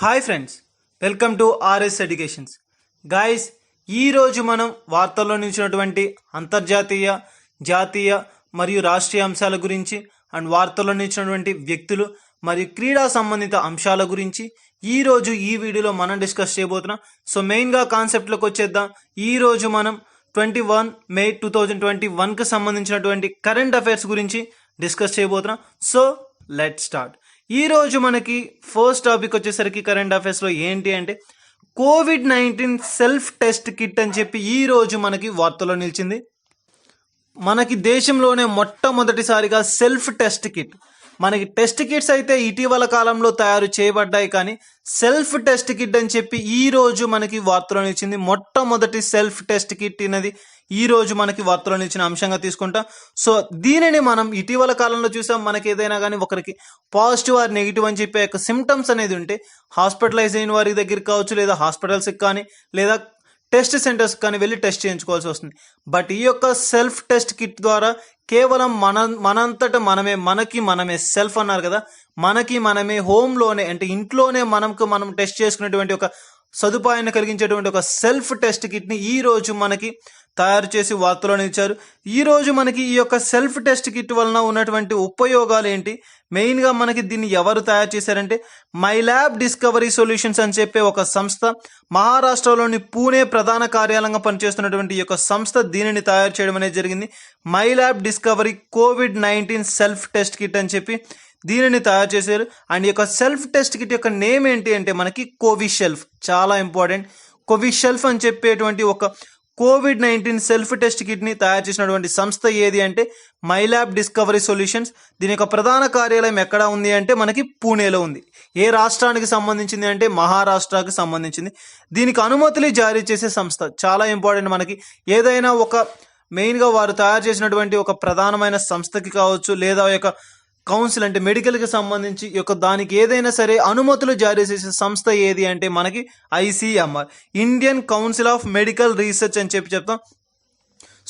Hi friends, welcome to RS educations. Guys, ఈరోజు మనం వార్తల్లో నిలిచినటువంటి అంతర్జాతీయ, జాతీయ మరియు రాష్ట్రీయ అంశాల గురించి అండ్ వార్తల్లో నిలిచినటువంటి వ్యక్తులు మరియు క్రీడా సంబంధిత అంశాల గురించి ఈరోజు ఈ వీడియోలో మనం డిస్కస్ చేయబోతున్నాం. సో మెయిన్గా కాన్సెప్ట్లోకి వచ్చేద్దాం. ఈరోజు మనం 21 మే 2021కి సంబంధించినటువంటి కరెంట్ అఫైర్స్ గురించి డిస్కస్ చేయబోతున్నాం. So let start. ఈరోజు మనకి ఫస్ట్ టాపిక్ వచ్చేసరికి కరెంట్ అఫైర్స్లో ఏంటి అంటే కోవిడ్-19 సెల్ఫ్ టెస్ట్ కిట్ అని చెప్పి ఈరోజు మనకి వార్తలో నిలిచింది. మనకి దేశంలోనే మొట్టమొదటిసారిగా సెల్ఫ్ టెస్ట్ కిట్. మనకి టెస్ట్ కిట్స్ అయితే ఇటీవల కాలంలో తయారు చేయబడ్డాయి, కానీ సెల్ఫ్ టెస్ట్ కిట్ అని చెప్పి ఈరోజు మనకి వార్తలో నిలిచింది. మొట్టమొదటి సెల్ఫ్ టెస్ట్ కిట్ అనేది ఈరోజు మనకి వార్తలో నిలిచిన అంశంగా తీసుకుంటాం. సో దీనిని మనం ఇటీవల కాలంలో చూసాం. మనకి ఏదైనా కానీ ఒకరికి పాజిటివ్ ఆర్ నెగిటివ్ అని చెప్పే ఒక సిమ్టమ్స్ అనేది ఉంటే హాస్పిటలైజ్ అయిన వారి దగ్గరికి కావచ్చు, లేదా హాస్పిటల్స్కి కానీ, లేదా టెస్ట్ సెంటర్స్ కానీ వెళ్ళి టెస్ట్ చేయించుకోవాల్సి వస్తుంది. బట్ ఈ యొక్క సెల్ఫ్ టెస్ట్ కిట్ ద్వారా కేవలం మనంతట మనమే సెల్ఫ్ అన్నారు కదా, మనకి మనమే హోమ్లోనే అంటే ఇంట్లోనే మనం టెస్ట్ చేసుకునేటువంటి ఒక సదుపాయాన్ని కలిగించేటువంటి ఒక సెల్ఫ్ టెస్ట్ కిట్ని ఈరోజు మనకి తయారు చేసి వార్తలో నిలిచారు. ఈరోజు మనకి ఈ యొక్క సెల్ఫ్ టెస్ట్ కిట్ వలన ఉన్నటువంటి ఉపయోగాలు ఏంటి, మెయిన్గా మనకి దీన్ని ఎవరు తయారు చేశారంటే మై ల్యాబ్ డిస్కవరీ సొల్యూషన్స్ అని చెప్పే ఒక సంస్థ, మహారాష్ట్రలోని పూణే ప్రధాన కార్యాలయంగా పనిచేస్తున్నటువంటి ఈ యొక్క సంస్థ దీనిని తయారు చేయడం అనేది జరిగింది. My lab discovery COVID-19 self test kit అని చెప్పి దీనిని తయారు చేశారు. అండ్ ఈ యొక్క సెల్ఫ్ టెస్ట్ కిట్ యొక్క నేమ్ ఏంటి అంటే మనకి కోవిషెల్ఫ్. చాలా ఇంపార్టెంట్. కోవిషెల్ఫ్ అని చెప్పేటువంటి ఒక కోవిడ్-19 సెల్ఫ్ టెస్ట్ కిట్ని తయారు చేసినటువంటి సంస్థ ఏది అంటే మై ల్యాబ్ డిస్కవరీ సొల్యూషన్స్. దీని యొక్క ప్రధాన కార్యాలయం ఎక్కడ ఉంది అంటే మనకి పూణేలో ఉంది. ఏ రాష్ట్రానికి సంబంధించింది అంటే మహారాష్ట్రకి సంబంధించింది. దీనికి అనుమతులు జారీ చేసే సంస్థ. చాలా ఇంపార్టెంట్. మనకి ఏదైనా ఒక మెయిన్గా వారు తయారు చేసినటువంటి ఒక ప్రధానమైన సంస్థకి కావచ్చు, లేదా యొక్క కౌన్సిల్ అంటే మెడికల్కి సంబంధించి యొక్క దానికి ఏదైనా సరే అనుమతులు జారీ చేసే సంస్థ ఏది అంటే మనకి ICMR, Indian council of medical research అని చెప్పి చెప్తాం.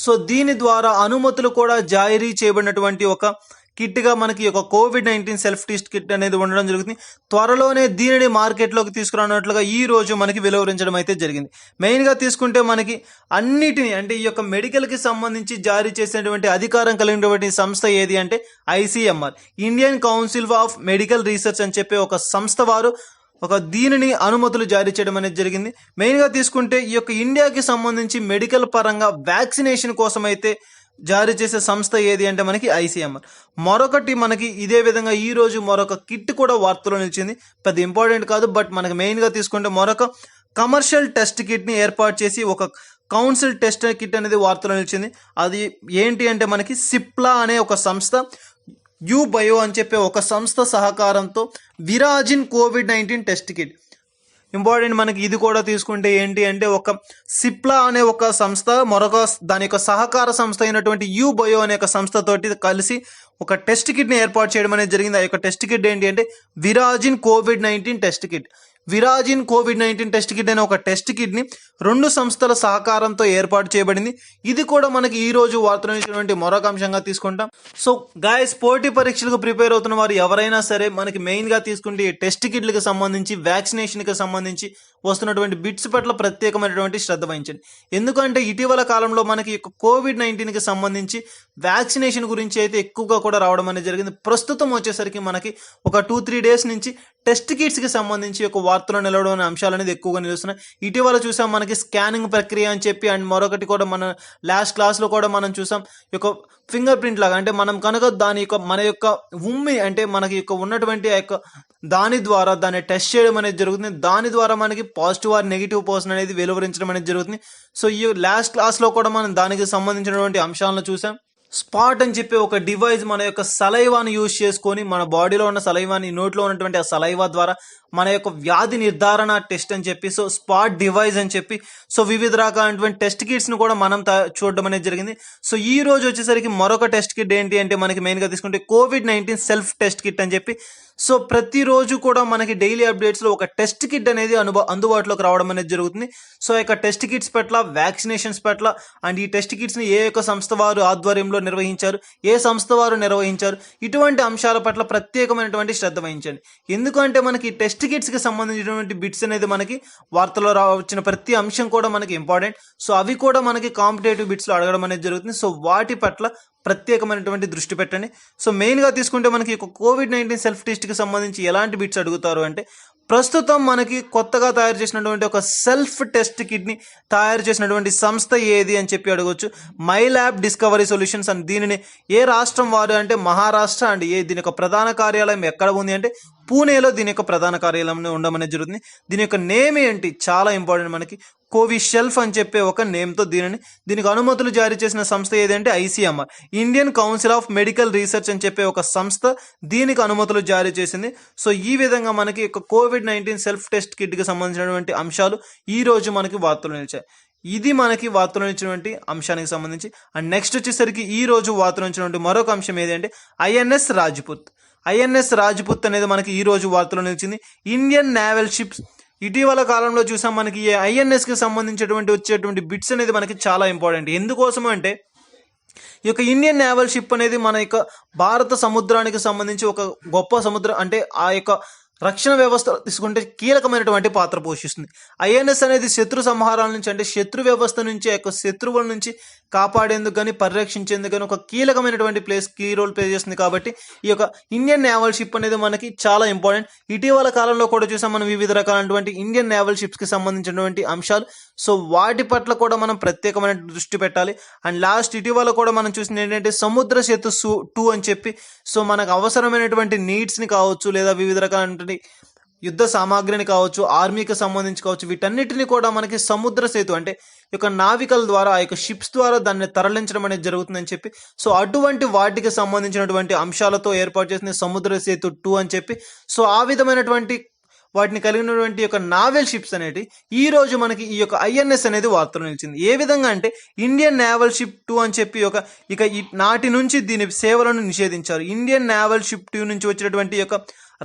సో దీని ద్వారా అనుమతులు కూడా జారీ చేయబడినటువంటి ఒక కిట్గా మనకి ఒక కోవిడ్-19 సెల్ఫ్ టెస్ట్ కిట్ అనేది ఉండడం జరుగుతుంది. త్వరలోనే దీనిని మార్కెట్లోకి తీసుకురానున్నట్లుగా ఈ రోజు మనకి వెలువరించడం అయితే జరిగింది. మెయిన్గా తీసుకుంటే మనకి అన్నిటిని అంటే ఈ యొక్క మెడికల్కి సంబంధించి జారీ చేసినటువంటి అధికారం కలిగినటువంటి సంస్థ ఏది అంటే ICMR, Indian council of medical research అని చెప్పే ఒక సంస్థ వారు దీనిని అనుమతులు జారీ చేయడం అనేది జరిగింది. మెయిన్గా తీసుకుంటే ఈ యొక్క ఇండియాకి సంబంధించి మెడికల్ పరంగా వ్యాక్సినేషన్ కోసం అయితే జారీ చేసే సంస్థ ఏది అంటే మనకి ICMR. మరొకటి మనకి ఇదే విధంగా ఈరోజు మరొక కిట్ కూడా వార్తలో నిలిచింది. పెద్ద ఇంపార్టెంట్ కాదు, బట్ మనకి మెయిన్గా తీసుకుంటే మరొక కమర్షియల్ టెస్ట్ కిట్ని ఏర్పాటు చేసి ఒక కౌన్సిల్ టెస్ట్ కిట్ అనేది వార్తలో నిలిచింది. అది ఏంటి అంటే మనకి సిప్లా అనే ఒక సంస్థ, యుబయో అని చెప్పే ఒక సంస్థ సహకారంతో విరాజిన్ కోవిడ్-19 టెస్ట్ కిట్. ఇంపార్టెంట్. మనకి ఇది కూడా తీసుకుంటే ఏంటి అంటే ఒక సిప్లా అనే ఒక సంస్థ మరొక దాని యొక్క సహకార సంస్థ అయినటువంటి యుబయో అనే ఒక సంస్థతోటి కలిసి ఒక టెస్ట్ కిట్ని ఏర్పాటు చేయడం అనేది జరిగింది. ఆ యొక్క టెస్ట్ కిట్ ఏంటి అంటే విరాజిన్ కోవిడ్-19 టెస్ట్ కిట్. విరాజిన్ కోవిడ్-19 టెస్ట్ కిట్ అనే ఒక టెస్ట్ కిట్ని రెండు సంస్థల సహకారంతో ఏర్పాటు చేయబడింది. ఇది కూడా మనకి ఈ రోజు వార్తలు ఇచ్చినటువంటి మరొక అంశంగా తీసుకుంటాం. సో గాయస్, పోటీ పరీక్షలకు ప్రిపేర్ అవుతున్న వారు ఎవరైనా సరే మనకి మెయిన్గా తీసుకుంటే ఈ టెస్ట్ కిట్లకు సంబంధించి, వ్యాక్సినేషన్కి సంబంధించి వస్తున్నటువంటి బిట్స్ పట్ల ప్రత్యేకమైనటువంటి శ్రద్ధ వహించండి. ఎందుకంటే ఇటీవల కాలంలో మనకి కోవిడ్-19కి సంబంధించి వ్యాక్సినేషన్ గురించి అయితే ఎక్కువగా కూడా రావడం అనేది జరిగింది. ప్రస్తుతం వచ్చేసరికి మనకి ఒక 2-3 డేస్ నుంచి టెస్ట్ కిట్స్కి సంబంధించి ఒక వార్తలు నిలవడం అనే అంశాలు అనేది ఎక్కువగా నిలుస్తున్నాయి. ఇటీవల చూసాం మనకి స్కానింగ్ ప్రక్రియ అని చెప్పి, అండ్ మరొకటి కూడా మన లాస్ట్ క్లాస్లో కూడా మనం చూసాం ఒక ఫింగర్ ప్రింట్ లాగా. అంటే మనం కనుక మన యొక్క ఉమ్మి అంటే మనకి ఉన్నటువంటి ఆ యొక్క దాని ద్వారా దాన్ని టెస్ట్ చేయడం అనేది జరుగుతుంది. దాని ద్వారా మనకి పాజిటివ్ ఆర్ నెగిటివ్ పర్సన్ అనేది వెలువరించడం అనేది జరుగుతుంది. సో ఈ లాస్ట్ క్లాస్లో కూడా మనం దానికి సంబంధించినటువంటి అంశాలను చూసాం. స్పాట్ అని చెప్పి ఒక డివైస్ మన యొక్క సలైవాని యూజ్ చేసుకొని మన బాడీలో ఉన్న సలైవాని, నోట్లో ఉన్నటువంటి ఆ సలైవా ద్వారా మన యొక్క వ్యాధి నిర్ధారణ టెస్ట్ అని చెప్పి, సో స్పాట్ డివైస్ అని చెప్పి, సో వివిధ రకాలైనటువంటి టెస్ట్ కిట్స్ని కూడా మనం చూడడం అనేది జరిగింది. సో ఈ రోజు వచ్చేసరికి మరొక టెస్ట్ కిట్ ఏంటి అంటే మనకి మెయిన్గా తీసుకుంటే కోవిడ్-19 సెల్ఫ్ టెస్ట్ కిట్ అని చెప్పి. సో ప్రతిరోజు కూడా మనకి డైలీ అప్డేట్స్లో ఒక టెస్ట్ కిట్ అనేది అందుబాటులోకి రావడం అనేది జరుగుతుంది. సో ఈ యొక్క టెస్ట్ కిట్స్ పట్ల, వ్యాక్సినేషన్స్ పట్ల అండ్ ఈ టెస్ట్ కిట్స్ని ఏ యొక్క సంస్థ వారు ఆధ్వర్యంలో నిర్వహించారు, ఏ సంస్థ వారు నిర్వహించారు, ఇటువంటి అంశాల పట్ల ప్రత్యేకమైనటువంటి శ్రద్ధ వహించండి. ఎందుకంటే మనకి టెస్ట్ కిట్స్కి సంబంధించినటువంటి బిట్స్ అనేది మనకి వార్తలో వచ్చిన ప్రతి అంశం కూడా మనకి ఇంపార్టెంట్. సో అవి కూడా మనకి కాంపిటేటివ్ బిట్స్లో అడగడం అనేది జరుగుతుంది. సో వాటి పట్ల ప్రత్యేకమైనటువంటి దృష్టి పెట్టండి. సో మెయిన్గా తీసుకుంటే మనకి కోవిడ్-19 సెల్ఫ్ టెస్ట్కి సంబంధించి ఎలాంటి బిట్స్ అడుగుతారు అంటే, ప్రస్తుతం మనకి కొత్తగా తయారు చేసినటువంటి ఒక సెల్ఫ్ టెస్ట్ కిట్ని తయారు చేసినటువంటి సంస్థ ఏది అని చెప్పి అడగవచ్చు. మై ల్యాబ్ డిస్కవరీ సొల్యూషన్స్ అని. దీనిని ఏ రాష్ట్రం వారు అంటే మహారాష్ట్ర. అండ్ దీని యొక్క ప్రధాన కార్యాలయం ఎక్కడ ఉంది అంటే పూణేలో దీని యొక్క ప్రధాన కార్యాలయం ఉండడం అనేది జరుగుతుంది. దీని యొక్క నేమ్ ఏంటి, చాలా ఇంపార్టెంట్ మనకి, కోవిషెల్ఫ్ అని చెప్పే ఒక నేమ్తో దీనికి అనుమతులు జారీ చేసిన సంస్థ ఏదంటే ICMR, Indian council of medical research అని చెప్పే ఒక సంస్థ దీనికి అనుమతులు జారీ చేసింది. సో ఈ విధంగా మనకి కోవిడ్-19 సెల్ఫ్ టెస్ట్ కిట్కి సంబంధించినటువంటి అంశాలు ఈ రోజు మనకి వార్తలు నిలిచాయి. ఇది మనకి వార్తలు ఇచ్చినటువంటి అంశానికి సంబంధించి. అండ్ నెక్స్ట్ వచ్చేసరికి ఈ రోజు వార్తలు ఇచ్చినటువంటి మరొక అంశం ఏదంటే INS రాజ్పుత్. INS రాజ్పుత్ అనేది మనకి ఈ రోజు వార్తలో నిలిచింది. ఇండియన్ నేవల్ షిప్స్ ఇటీవల కాలంలో చూసాం మనకి ఈ INSకి సంబంధించినటువంటి వచ్చేటువంటి బిట్స్ అనేది మనకి చాలా ఇంపార్టెంట్. ఎందుకోసం అంటే ఈ యొక్క ఇండియన్ నేవల్ షిప్ అనేది మన యొక్క భారత సముద్రానికి సంబంధించి ఒక గొప్ప సముద్రం అంటే ఆ యొక్క రక్షణ వ్యవస్థ తీసుకుంటే కీలకమైనటువంటి పాత్ర పోషిస్తుంది. INS అనేది శత్రు సంహారాల నుంచి అంటే శత్రు వ్యవస్థ నుంచి ఆ యొక్క శత్రువుల నుంచి కాపాడేందుకు కానీ పరిరక్షించేందుకు కానీ ఒక కీలకమైనటువంటి కీ రోల్ ప్లే చేస్తుంది. కాబట్టి ఈ యొక్క ఇండియన్ నేవల్ షిప్ అనేది మనకి చాలా ఇంపార్టెంట్. ఇటీవల కాలంలో కూడా చూసాం మనం వివిధ రకాలైనటువంటి ఇండియన్ నేవల్ షిప్స్కి సంబంధించినటువంటి అంశాలు. సో వాటి పట్ల కూడా మనం ప్రత్యేకమైన దృష్టి పెట్టాలి. అండ్ లాస్ట్ ఇటీవల కూడా మనం చూసింది ఏంటంటే సముద్ర సేతు 2 అని చెప్పి, సో మనకు అవసరమైనటువంటి నీడ్స్ని కావచ్చు లేదా వివిధ రకాలైనటువంటి యుద్ధ సామాగ్రిని కావచ్చు, ఆర్మీకి సంబంధించి కావచ్చు, వీటన్నిటిని కూడా మనకి సముద్ర సేతు అంటే ఈ యొక్క నావికల ద్వారా ఆ యొక్క షిప్స్ ద్వారా దాన్ని తరలించడం అనేది జరుగుతుందని చెప్పి, సో అటువంటి వాటికి సంబంధించినటువంటి అంశాలతో ఏర్పాటు చేసిన సముద్ర సేతు 2 అని చెప్పి, సో ఆ విధమైనటువంటి వాటిని కలిగినటువంటి యొక్క నావెల్ షిప్స్ అనేవి ఈ రోజు మనకి ఈ యొక్క INS అనేది వార్తలు నిలిచింది. ఏ విధంగా అంటే ఇండియన్ నేవల్ షిప్ 2 అని చెప్పి నాటి నుంచి దీని సేవలను నిషేధించారు. ఇండియన్ నేవల్ షిప్ 2 నుంచి వచ్చినటువంటి యొక్క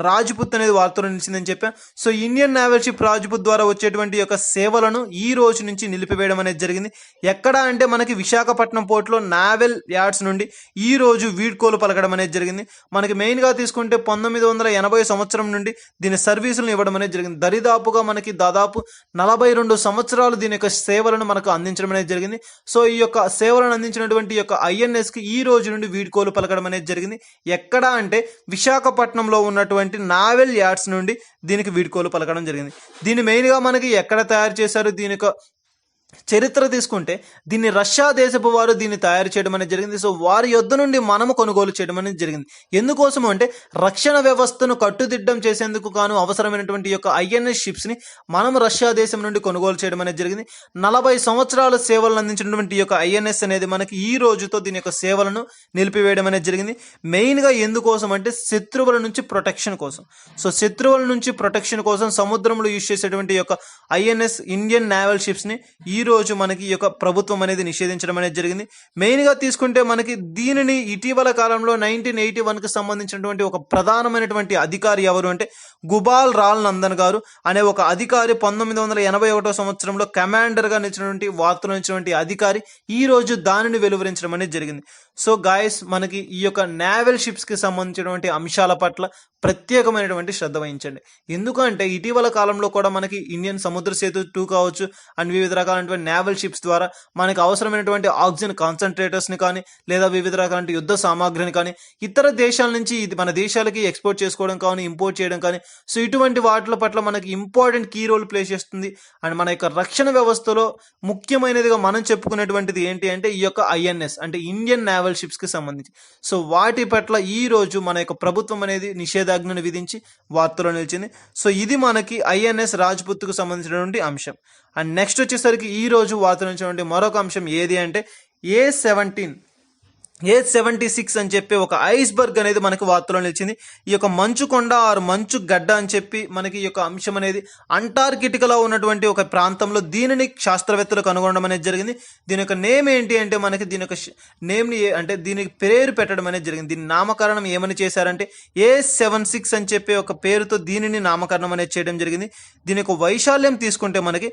రాజ్పుత్ అనేది వార్తలు నిలిచిందని చెప్పా. So Indian naval ship Rajput ద్వారా వచ్చేటువంటి యొక్క సేవలను ఈ రోజు నుంచి నిలిపివేయడం అనేది జరిగింది. ఎక్కడ అంటే మనకి విశాఖపట్నం పోర్టులో నావెల్ యార్డ్స్ నుండి ఈ రోజు వీడ్కోలు పలకడం అనేది జరిగింది. మనకి మెయిన్గా తీసుకుంటే 1980 సంవత్సరం నుండి దీని సర్వీసులను ఇవ్వడం అనేది జరిగింది. దరిదాపుగా మనకి దాదాపు 42 సంవత్సరాలు దీని యొక్క సేవలను మనకు అందించడం అనేది జరిగింది. సో ఈ యొక్క సేవలను అందించినటువంటి యొక్క INSకి ఈ రోజు నుండి వీడ్కోలు పలకడం అనేది జరిగింది. ఎక్కడ అంటే విశాఖపట్నంలో ఉన్నటువంటి నావెల్ యార్డ్స్ నుండి దీనికి వీడ్కోలు పలకడం జరిగింది. దీన్ని మెయిన్గా మనకి ఎక్కడ తయారు చేశారు, దీని యొక్క చరిత్ర తీసుకుంటే దీన్ని రష్యా దేశపు వారు దీన్ని తయారు చేయడం అనేది జరిగింది. సో వారి యొద్ద నుండి మనము కొనుగోలు చేయడం అనేది జరిగింది. ఎందుకోసం అంటే రక్షణ వ్యవస్థను కట్టుదిట్టం చేసేందుకు గాను అవసరమైనటువంటి యొక్క INS షిప్స్ని మనం రష్యా దేశం నుండి కొనుగోలు చేయడం అనేది జరిగింది. 40 సంవత్సరాల సేవలను అందించినటువంటి యొక్క INS అనేది మనకి ఈ రోజుతో దీని యొక్క సేవలను నిలిపివేయడం అనేది జరిగింది. మెయిన్గా ఎందుకోసం అంటే శత్రువుల నుంచి ప్రొటెక్షన్ కోసం. సో శత్రువుల నుంచి ప్రొటెక్షన్ కోసం సముద్రంలో యూజ్ చేసేటువంటి యొక్క INS ఇండియన్ నేవల్ షిప్స్ని ఈ రోజు మనకి ఈ యొక్క ప్రభుత్వం అనేది నిషేధించడం అనేది జరిగింది. మెయిన్గా తీసుకుంటే మనకి దీనిని ఇటీవల కాలంలో 1981కి సంబంధించినటువంటి ఒక ప్రధానమైనటువంటి అధికారి ఎవరు అంటే గుబాల్ రాల్ నందన్ గారు అనే ఒక అధికారి 1981 సంవత్సరంలో కమాండర్గా నిలిచినటువంటి వార్తలు ఇచ్చినటువంటి అధికారి ఈ రోజు దానిని వెలువరించడం అనేది జరిగింది. సో గాయస్ మనకి ఈ యొక్క నేవల్ షిప్స్కి సంబంధించినటువంటి అంశాల పట్ల ప్రత్యేకమైనటువంటి శ్రద్ధ వహించండి. ఎందుకంటే ఇటీవల కాలంలో కూడా మనకి ఇండియన్ సముద్ర సేతు 2 కావచ్చు అండ్ వివిధ రకాలైనటువంటి నేవల్ షిప్స్ ద్వారా మనకి అవసరమైనటువంటి ఆక్సిజన్ కాన్సన్ట్రేటర్స్ని కానీ లేదా వివిధ రకాల యుద్ధ సామాగ్రిని కానీ ఇతర దేశాల నుంచి ఇది మన దేశాలకి ఎక్స్పోర్ట్ చేసుకోవడం కానీ ఇంపోర్ట్ చేయడం కానీ, సో ఇటువంటి వాటి పట్ల మనకి ఇంపార్టెంట్ కీ రోల్ ప్లే చేస్తుంది. అండ్ మన యొక్క రక్షణ వ్యవస్థలో ముఖ్యమైనదిగా మనం చెప్పుకునేటువంటిది ఏంటి అంటే ఈ యొక్క INS అంటే ఇండియన్ నేవల్ షిప్స్కి సంబంధించి. సో వాటి పట్ల ఈ రోజు మన యొక్క ప్రభుత్వం అనేది నిషేధాజ్ఞను విధించి వార్తలో నిలిచింది. సో ఇది మనకి INS రాజ్పుత్కు సంబంధించినటువంటి అంశం. అండ్ నెక్స్ట్ వచ్చేసరికి ఈ రోజు వార్తలు నిలిచినటువంటి మరొక అంశం ఏది అంటే A76 అని చెప్పి ఒక ఐస్బర్గ్ అనేది మనకి వార్తలో నిలిచింది. ఈ యొక్క మంచు కొండ ఆరు మంచు గడ్డ అని చెప్పి మనకి ఈ యొక్క అంశం అనేది అంటార్కిటికాలో ఉన్నటువంటి ఒక ప్రాంతంలో దీనిని శాస్త్రవేత్తలు కనుగొనడం అనేది జరిగింది. దీని యొక్క నేమ్ ఏంటి అంటే మనకి దీని యొక్క నేమ్ని అంటే దీనికి పేరు పెట్టడం అనేది జరిగింది. దీని నామకరణం ఏమని చేశారంటే A76 అని చెప్పి ఒక పేరుతో దీనిని నామకరణం అనేది చేయడం జరిగింది. దీని యొక్క వైశాల్యం తీసుకుంటే మనకి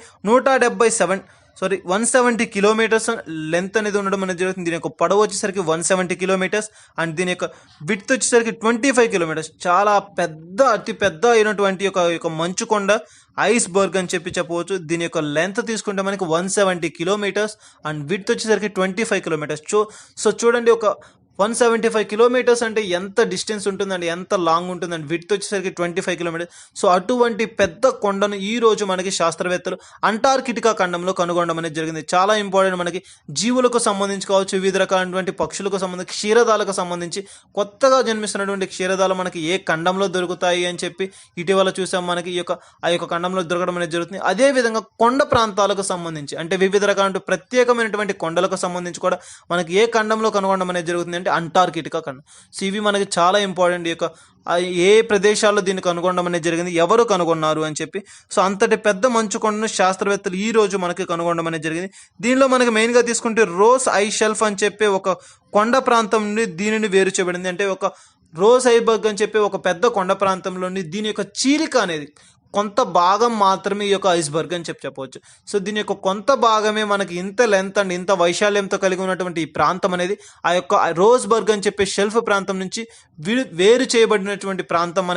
కిలోమీటర్స్ లెంత్ అనేది ఉండడం అనేది జరుగుతుంది. దీని యొక్క పొడవు వచ్చేసరికి 170 కిలోమీటర్స్ అండ్ దీని యొక్క విడ్త్ వచ్చేసరికి 25 కిలోమీటర్స్. చాలా అతి పెద్ద అయినటువంటి ఒక మంచు కొండ ఐస్బర్గ్ అని చెప్పవచ్చు. దీని యొక్క లెంత్ తీసుకుంటే మనకి 170 కిలోమీటర్స్ అండ్ విడ్త్ వచ్చేసరికి 25 కిలోమీటర్స్. సో చూడండి, ఒక 175 కిలోమీటర్స్ అంటే ఎంత డిస్టెన్స్ ఉంటుందండి, ఎంత లాంగ్ ఉంటుందండి. విడ్త్ వచ్చేసరికి 25 కిలోమీటర్స్. సో అటువంటి పెద్ద కొండను ఈ రోజు మనకి శాస్త్రవేత్తలు అంటార్కిటికా ఖండంలో కనుగొనడం అనేది జరిగింది. చాలా ఇంపార్టెంట్. మనకి జీవులకు సంబంధించి కావచ్చు, వివిధ రకాలైనటువంటి పక్షులకు సంబంధించి, క్షీరదాలకు సంబంధించి కొత్తగా జన్మిస్తున్నటువంటి క్షీరదాలు మనకి ఏ ఖండంలో దొరుకుతాయి అని చెప్పి ఇటీవల చూసాం. మనకి ఆ యొక్క ఖండంలో దొరకడం అనేది జరుగుతుంది. అదేవిధంగా కొండ ప్రాంతాలకు సంబంధించి అంటే వివిధ రకాల ప్రత్యేకమైనటువంటి కొండలకు సంబంధించి కూడా మనకి ఏ ఖండంలో కనుగొనడం అనేది జరుగుతుంది, అంటార్కిటికా ఖండం. సో ఇవి మనకి చాలా ఇంపార్టెంట్. ఏ ప్రదేశాల్లో దీన్ని కనుగొనడం అనేది జరిగింది, ఎవరు కనుగొన్నారు అని చెప్పి. సో అంతటి పెద్ద మంచు కొండను శాస్త్రవేత్తలు ఈ రోజు మనకి కనుగొనడం అనేది జరిగింది. దీనిలో మనకి మెయిన్గా తీసుకుంటే రోస్ ఐ షెల్ఫ్ అని చెప్పి ఒక కొండ ప్రాంతం నుండి దీనిని వేరు చేయబడింది. అంటే ఒక రోస్ ఐబర్గ్ అని చెప్పి ఒక పెద్ద కొండ ప్రాంతంలోని దీని యొక్క చీలిక అనేది కొంత భాగం మాత్రమే ఈ యొక్క ఐస్బర్గ్ అని చెప్పవచ్చు. సో దీని యొక్క కొంత భాగమే మనకి ఇంత లెంత్ అండ్ ఇంత వైశాల్యంతో కలిగి ఉన్నటువంటి ఈ ప్రాంతం అనేది ఆ యొక్క రోస్బర్గ్ అని చెప్పే షెల్ఫ్ ప్రాంతం నుంచి వేరు చేయబడినటువంటి ప్రాంతం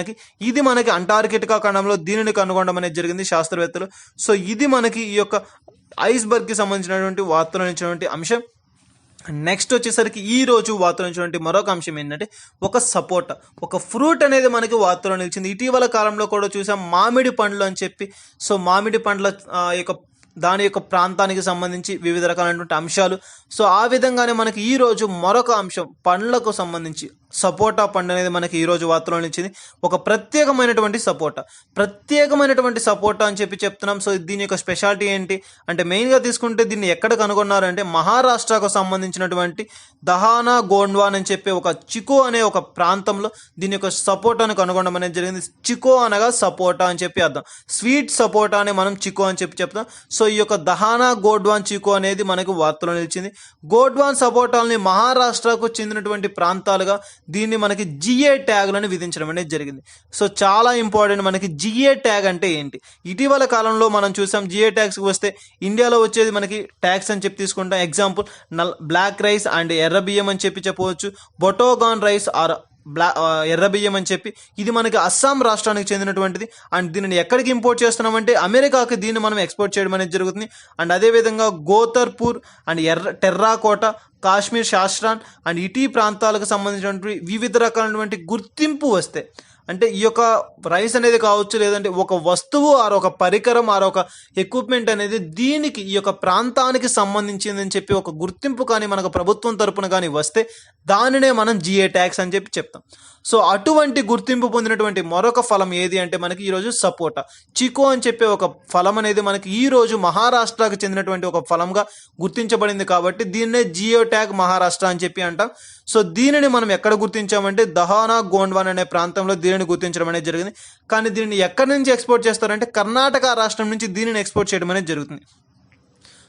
ఇది మనకి అంటార్కిటికా ఖండంలో దీనిని కనుగొనడం అనేది జరిగింది శాస్త్రవేత్తలు. సో ఇది మనకి ఈ యొక్క ఐస్బర్గ్కి సంబంధించినటువంటి వార్తలు ఇచ్చినటువంటి అంశం. నెక్స్ట్ వచ్చేసరికి ఈ రోజు వార్తలో నిలిచినటువంటి మరొక అంశం ఏంటంటే ఒక సపోటా, ఒక ఫ్రూట్ అనేది మనకి వార్తలో నిలిచింది. ఇటీవల కాలంలో కూడా చూసాం మామిడి పండ్లు అని చెప్పి. సో మామిడి పండ్ల దాని యొక్క ప్రాంతానికి సంబంధించి వివిధ రకాలైనటువంటి అంశాలు. సో ఆ విధంగానే మనకి ఈ రోజు మరొక అంశం పండ్లకు సంబంధించి సపోటా పండు అనేది మనకి ఈరోజు వార్తలో నిలిచింది. ఒక ప్రత్యేకమైనటువంటి సపోటా అని చెప్పి చెప్తున్నాం. సో దీని యొక్క స్పెషాలిటీ ఏంటి అంటే మెయిన్గా తీసుకుంటే దీన్ని ఎక్కడ కనుగొన్నారంటే మహారాష్ట్రకు సంబంధించినటువంటి దహానా గోండ్వాన్ అని చెప్పి ఒక చికో అనే ఒక ప్రాంతంలో దీని యొక్క సపోటాను కనుగొనడం అనేది జరిగింది. చికో అనగా సపోటా అని చెప్పి అర్థం. స్వీట్ సపోటా అని మనం చికో అని చెప్పి చెప్తాం. సో ఈ యొక్క దహానా గోండ్వాన్ చికో అనేది మనకు వార్తలో నిలిచింది. గోండ్వాన్ సపోటాలని మహారాష్ట్రకు చెందినటువంటి ప్రాంతాలుగా దీన్ని మనకి జిఏ ట్యాగ్లను విధించడం అనేది జరిగింది. సో చాలా ఇంపార్టెంట్. మనకి జిఏ ట్యాగ్ అంటే ఏంటి, ఇటీవల కాలంలో మనం చూసాం. జిఏ ట్యాగ్స్కి వస్తే ఇండియాలో వచ్చేది మనకి ట్యాగ్స్ అని చెప్పి తీసుకుంటాం. ఎగ్జాంపుల్ బ్లాక్ రైస్ అండ్ ఎర్ర బియ్యం అని చెప్పి చెప్పవచ్చు. బొటోగాన్ రైస్ ఆర్ ఎర్ర బియ్యం అని చెప్పి ఇది మనకి అస్సాం రాష్ట్రానికి చెందినటువంటిది. అండ్ దీనిని ఎక్కడికి ఇంపోర్ట్ చేస్తున్నామంటే అమెరికాకి దీన్ని మనం ఎక్స్పోర్ట్ చేయడం అనేది జరుగుతుంది. అండ్ అదేవిధంగా గోతర్పూర్ అండ్ టెర్రాకోట, కాశ్మీర్, శాస్త్రాన్ అండ్ ఇటీ ప్రాంతాలకు సంబంధించినటువంటి వివిధ రకాలైనటువంటి గుర్తింపు వస్తే అంటే ఈ యొక్క రైస్ అనేది కావచ్చు, లేదంటే ఒక వస్తువు ఆర్ ఒక పరికరం ఆర్ ఒక ఎక్విప్మెంట్ అనేది దీనికి ఈ యొక్క ప్రాంతానికి సంబంధించిందని చెప్పి ఒక గుర్తింపు కానీ మనకు ప్రభుత్వం తరపున కానీ వస్తే దానినే మనం జిఏ ట్యాగ్స్ అని చెప్పి చెప్తాం. సో అటువంటి గుర్తింపు పొందినటువంటి మరొక ఫలం ఏది అంటే మనకి ఈరోజు సపోటా, చికో అని చెప్పే ఒక ఫలం అనేది మనకి ఈరోజు మహారాష్ట్రకు చెందినటువంటి ఒక ఫలంగా గుర్తించబడింది. కాబట్టి దీన్నే జియో ట్యాగ్ మహారాష్ట్ర అని చెప్పి అంటాం. సో దీనిని మనం ఎక్కడ గుర్తించామంటే దహానా గోండ్వాన్ అనే ప్రాంతంలో దీనిని గుర్తించడం అనేది జరిగింది. కానీ దీనిని ఎక్కడి నుంచి ఎక్స్పోర్ట్ చేస్తారంటే కర్ణాటక రాష్ట్రం నుంచి దీనిని ఎక్స్పోర్ట్ చేయడం అనేది జరుగుతుంది.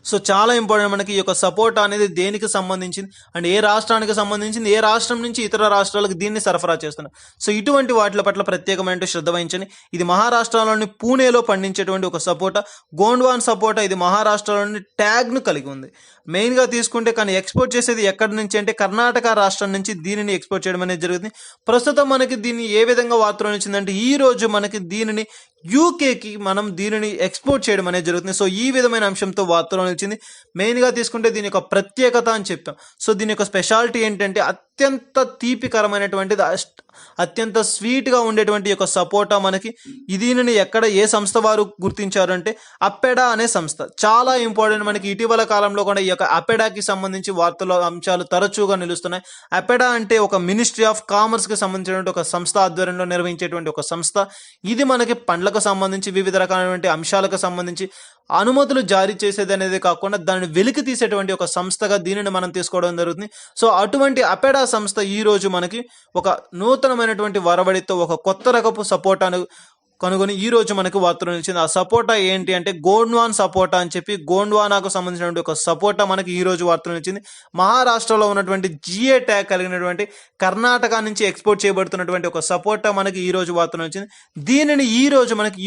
సో చాలా ఇంపార్టెంట్. మనకి ఈ యొక్క సపోటా అనేది దేనికి సంబంధించింది అండ్ ఏ రాష్ట్రానికి సంబంధించింది, ఏ రాష్ట్రం నుంచి ఇతర రాష్ట్రాలకు దీన్ని సరఫరా చేస్తున్నారు. సో ఇటువంటి వాటి పట్ల ప్రత్యేకమైన శ్రద్ధ వహించండి. ఇది మహారాష్ట్రలోని పూణేలో పండించేటువంటి ఒక సపోటా, గోండ్వాన్ సపోటా. ఇది మహారాష్ట్రలోని ట్యాగ్ను కలిగి ఉంది. మెయిన్గా తీసుకుంటే కానీ ఎక్స్పోర్ట్ చేసేది ఎక్కడి నుంచి అంటే కర్ణాటక రాష్ట్రం నుంచి దీనిని ఎక్స్పోర్ట్ చేయడం అనేది జరుగుతుంది. ప్రస్తుతం మనకి దీన్ని ఏ విధంగా వార్తలో నిలిచిందంటే ఈ రోజు మనకి దీనిని యూకేకి మనం దీనిని ఎక్స్పోర్ట్ చేయడం అనేది జరుగుతుంది. సో ఈ విధమైన అంశంతో వార్తలో నిలిచింది. మెయిన్గా తీసుకుంటే దీని యొక్క ప్రత్యేకత అని చెప్పాం. సో దీని యొక్క స్పెషాలిటీ ఏంటంటే అత్యంత తీపికరమైనటువంటిది, అత్యంత స్వీట్గా ఉండేటువంటి యొక్క సపోటా మనకి దీనిని ఎక్కడ ఏ సంస్థ వారు గుర్తించారు అంటే అపెడా అనే సంస్థ. చాలా ఇంపార్టెంట్. మనకి ఇటీవల కాలంలో కూడా ఈ యొక్క అపెడాకి సంబంధించి వార్తల అంశాలు తరచుగా నిలుస్తున్నాయి. అపెడా అంటే ఒక మినిస్ట్రీ ఆఫ్ కామర్స్కి సంబంధించినటువంటి ఒక సంస్థ ఆధ్వర్యంలో నిర్వహించేటువంటి ఒక సంస్థ. ఇది మనకి పండ్లకు సంబంధించి వివిధ రకాలైనటువంటి అంశాలకు సంబంధించి అనుమతులు జారీ చేసేది అనేది కాకుండా దానిని వెలికి తీసేటువంటి ఒక సంస్థగా దీనిని మనం తీసుకోవడం జరుగుతుంది. సో అటువంటి అపెడా సంస్థ ఈ రోజు మనకి ఒక నూతనమైనటువంటి వరవడితో ఒక కొత్త రకపు సపోటాను కనుగొని ఈ రోజు మనకు వార్తలు నిలిచింది. ఆ సపోటా ఏంటి అంటే గోండ్వాన్ సపోటా అని చెప్పి గోండ్వానాకు సంబంధించినటువంటి ఒక సపోటా మనకి ఈ రోజు వార్తలు నిలిచింది. మహారాష్ట్రలో ఉన్నటువంటి జిఏ ట్యాగ్ కలిగినటువంటి కర్ణాటక నుంచి ఎక్స్పోర్ట్ చేయబడుతున్నటువంటి ఒక సపోటా మనకి ఈ రోజు వార్తలు నిలిచింది. దీనిని ఈ రోజు మనకి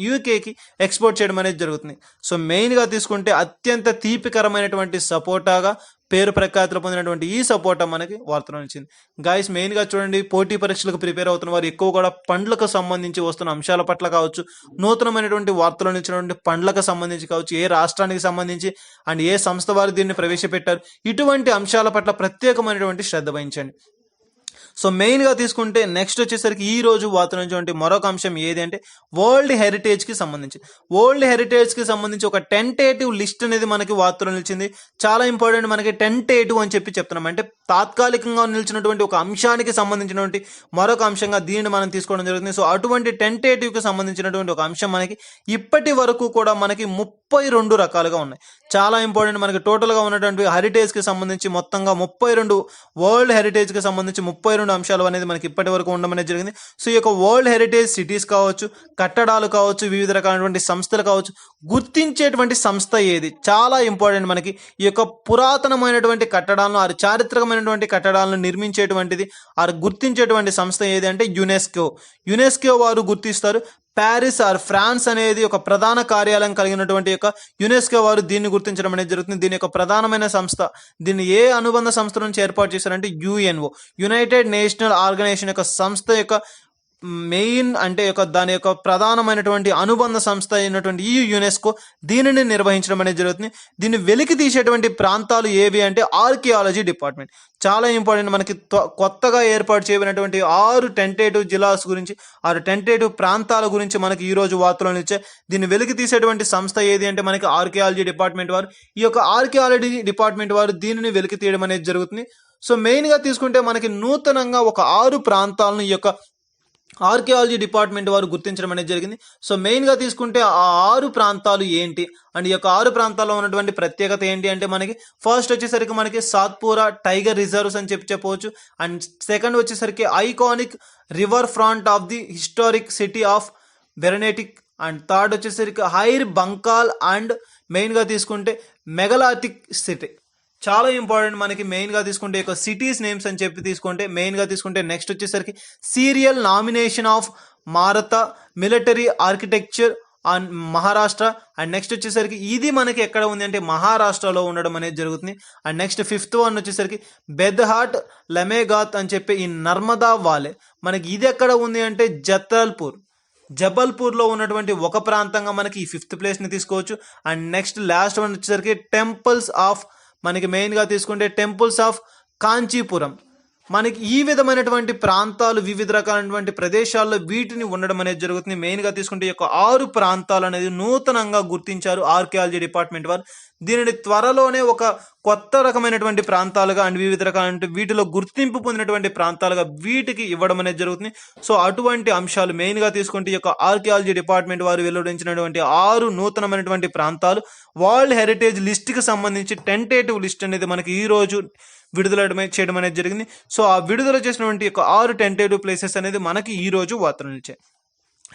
యూకేకి ఎక్స్పోర్ట్ చేయడం అనేది జరుగుతుంది. సో మెయిన్గా తీసుకుంటే అత్యంత తీపికరమైనటువంటి సపోటాగా పేరు ప్రఖ్యాతులు పొందినటువంటి ఈ సపోటా మనకి వార్తలు వచ్చింది. గాయస్ మెయిన్గా చూడండి, పోటీ పరీక్షలకు ప్రిపేర్ అవుతున్న వారు ఎక్కువ కూడా పండ్లకు సంబంధించి వస్తున్న అంశాల పట్ల కావచ్చు, నూతనమైనటువంటి వార్తలు ఇచ్చినటువంటి పండ్లకు సంబంధించి కావచ్చు, ఏ రాష్ట్రానికి సంబంధించి అండ్ ఏ సంస్థ వారు దీన్ని ప్రవేశపెట్టారు, ఇటువంటి అంశాల పట్ల ప్రత్యేకమైనటువంటి శ్రద్ధ వహించండి. సో మెయిన్గా తీసుకుంటే నెక్స్ట్ వచ్చేసరికి ఈ రోజు వార్తలు మరొక అంశం ఏది అంటే వరల్డ్ హెరిటేజ్కి సంబంధించి. వరల్డ్ హెరిటేజ్కి సంబంధించి ఒక టెంటేటివ్ లిస్ట్ అనేది మనకి వార్తలు నిలిచింది. చాలా ఇంపార్టెంట్, మనకి టెంటేటివ్ అని చెప్పి చెప్తున్నాం అంటే తాత్కాలికంగా నిలిచినటువంటి ఒక అంశానికి సంబంధించినటువంటి మరొక అంశంగా దీన్ని మనం తీసుకోవడం జరుగుతుంది. సో అటువంటి టెంటేటివ్కి సంబంధించినటువంటి ఒక అంశం మనకి ఇప్పటి వరకు కూడా మనకి 32 రకాలుగా ఉన్నాయి. చాలా ఇంపార్టెంట్, మనకి టోటల్గా ఉన్నటువంటి హెరిటేజ్కి సంబంధించి మొత్తంగా 32 వరల్డ్ హెరిటేజ్కి సంబంధించి 32 అంశాలు అనేది మనకి ఇప్పటి వరకు ఉండడం అనేది జరిగింది. సో ఈ యొక్క వరల్డ్ హెరిటేజ్ సిటీస్ కావచ్చు, కట్టడాలు కావచ్చు, వివిధ రకాలైనటువంటి సంస్థలు కావచ్చు, గుర్తించేటువంటి సంస్థ ఏది? చాలా ఇంపార్టెంట్, మనకి ఈ యొక్క పురాతనమైనటువంటి కట్టడాలను, ఆ చారిత్రకమైనటువంటి కట్టడాలను నిర్మించేటువంటిది, ఆ గుర్తించేటువంటి సంస్థ ఏది అంటే యునెస్కో వారు గుర్తిస్తారు. ప్యారిస్ ఆర్ ఫ్రాన్స్ అనేది ఒక ప్రధాన కార్యాలయం కలిగినటువంటి యొక్క యునెస్కో వారు దీన్ని గుర్తించడం అనేది జరుగుతుంది. దీని యొక్క ప్రధానమైన సంస్థ, దీన్ని ఏ అనుబంధ సంస్థ నుంచి ఏర్పాటు చేశారంటే యుఎన్ఓ, యునైటెడ్ నేషనల్ ఆర్గనైజేషన్ యొక్క సంస్థ యొక్క మెయిన్ అంటే దాని యొక్క ప్రధానమైనటువంటి అనుబంధ సంస్థ అయినటువంటి ఈ యునెస్కో దీనిని నిర్వహించడం అనేది జరుగుతుంది. దీన్ని వెలికి తీసేటువంటి ప్రాంతాలు ఏవి అంటే ఆర్కియాలజీ డిపార్ట్మెంట్. చాలా ఇంపార్టెంట్, మనకి కొత్తగా ఏర్పాటు చేయబడినటువంటి 6 టెంటేటివ్ జిల్లాస్ గురించి, 6 టెంటేటివ్ ప్రాంతాల గురించి మనకి ఈ రోజు వార్తలు ఇచ్చే. దీన్ని వెలికి తీసేటువంటి సంస్థ ఏది అంటే మనకి ఆర్కియాలజీ డిపార్ట్మెంట్ వారు. ఈ యొక్క ఆర్కియాలజీ డిపార్ట్మెంట్ వారు దీనిని వెలికి తీయడం అనేది జరుగుతుంది. సో మెయిన్గా తీసుకుంటే మనకి నూతనంగా ఒక 6 ప్రాంతాలను ఈ యొక్క ఆర్కియాలజీ డిపార్ట్మెంట్ వారు గుర్తించడం అనేది జరిగింది. సో మెయిన్గా తీసుకుంటే ఆ 6 ప్రాంతాలు ఏంటి అండ్ ఈ యొక్క 6 ప్రాంతాల్లో ఉన్నటువంటి ప్రత్యేకత ఏంటి అంటే మనకి ఫస్ట్ వచ్చేసరికి మనకి సాత్పురా టైగర్ రిజర్వ్స్ అని చెప్పవచ్చు. అండ్ సెకండ్ వచ్చేసరికి iconic river front of the historic city of బెరనేటిక్. అండ్ థర్డ్ వచ్చేసరికి హైర్ బంకాల్ అండ్ మెయిన్గా తీసుకుంటే మెగలాటిక్ సిటీ. చాలా ఇంపార్టెంట్, మనకి మెయిన్గా తీసుకుంటే ఒక సిటీస్ నేమ్స్ అని చెప్పి తీసుకుంటే మెయిన్గా తీసుకుంటే నెక్స్ట్ వచ్చేసరికి సీరియల్ నామినేషన్ ఆఫ్ మారతా military architecture on Maharashtra. And next వచ్చేసరికి ఇది మనకి ఎక్కడ ఉంది అంటే మహారాష్ట్రలో ఉండడం అనేది జరుగుతుంది. అండ్ నెక్స్ట్ 5th వన్ వచ్చేసరికి బెద్హాట్ లమేగాత్ అని చెప్పి ఈ నర్మదా వాలే. మనకి ఇది ఎక్కడ ఉంది అంటే జబల్పూర్లో ఉన్నటువంటి ఒక ప్రాంతంగా మనకి ఈ 5th ప్లేస్ని తీసుకోవచ్చు. అండ్ నెక్స్ట్ లాస్ట్ వన్ వచ్చేసరికి టెంపుల్స్ ఆఫ్, మనకి మెయిన్గా తీసుకుంటే టెంపుల్స్ ఆఫ్ కాంచీపురం. మనకి ఈ విధమైనటువంటి ప్రాంతాలు వివిధ రకాలైనటువంటి ప్రదేశాల్లో వీటిని ఉండడం అనేది జరుగుతుంది. మెయిన్గా తీసుకుంటే ఈ యొక్క 6 ప్రాంతాలు అనేది నూతనంగా గుర్తించారు ఆర్కియాలజీ డిపార్ట్మెంట్ వారు. దీనిని త్వరలోనే ఒక కొత్త రకమైనటువంటి ప్రాంతాలుగా అండ్ వివిధ రకాలైన వీటిలో గుర్తింపు పొందినటువంటి ప్రాంతాలుగా వీటికి ఇవ్వడం అనేది జరుగుతుంది. సో అటువంటి అంశాలు మెయిన్గా తీసుకుంటే ఈ యొక్క ఆర్కియాలజీ డిపార్ట్మెంట్ వారు వెల్లడించినటువంటి 6 నూతనమైనటువంటి ప్రాంతాలు వరల్డ్ హెరిటేజ్ లిస్ట్కి సంబంధించి టెంటేటివ్ లిస్ట్ అనేది మనకి ఈ రోజు విడుదల చేయడం అనేది జరిగింది. సో ఆ విడుదల చేసినటువంటి 6 టెంటేటివ్ ప్లేసెస్ అనేది మనకి ఈ రోజు వార్తలు ఇచ్చాయి.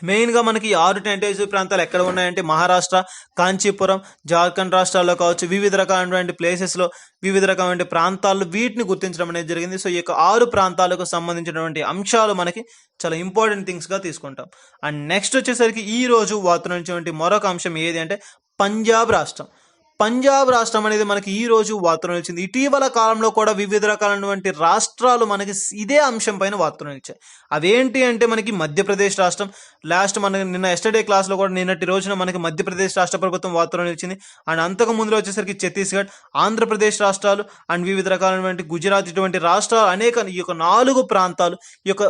మెయిన్గా మనకి 6 టెంటేటివ్ ప్రాంతాలు ఎక్కడ ఉన్నాయంటే మహారాష్ట్ర, కాంచీపురం, జార్ఖండ్ రాష్ట్రాల్లో కావచ్చు, వివిధ రకాలైనటువంటి ప్లేసెస్లో వివిధ రకమైన ప్రాంతాల్లో వీటిని గుర్తించడం అనేది జరిగింది. సో ఈ యొక్క 6 ప్రాంతాలకు సంబంధించినటువంటి అంశాలు మనకి చాలా ఇంపార్టెంట్ థింగ్స్గా తీసుకుంటాం. అండ్ నెక్స్ట్ వచ్చేసరికి ఈ రోజు వార్తలు ఇచ్చినటువంటి మరొక అంశం ఏది అంటే పంజాబ్ రాష్ట్రం అనేది మనకి ఈ రోజు వార్తలు ఇచ్చింది. ఇటీవల కాలంలో కూడా వివిధ రకాలైనటువంటి రాష్ట్రాలు మనకి ఇదే అంశం పైన వార్తలు ఇచ్చాయి. అవేంటి అంటే మనకి మధ్యప్రదేశ్ రాష్ట్రం. మనకి నిన్న ఎస్టర్డే క్లాస్లో కూడా నిన్నటి రోజున మనకి మధ్యప్రదేశ్ రాష్ట్ర ప్రభుత్వం వార్తలు ఇచ్చింది. అండ్ అంతకు ముందులో వచ్చేసరికి ఛత్తీస్గఢ్, ఆంధ్రప్రదేశ్ రాష్ట్రాలు అండ్ వివిధ రకాలైనటువంటి గుజరాత్, ఇటువంటి రాష్ట్రాలు అనేక ఈ యొక్క 4 ప్రాంతాలు ఈ యొక్క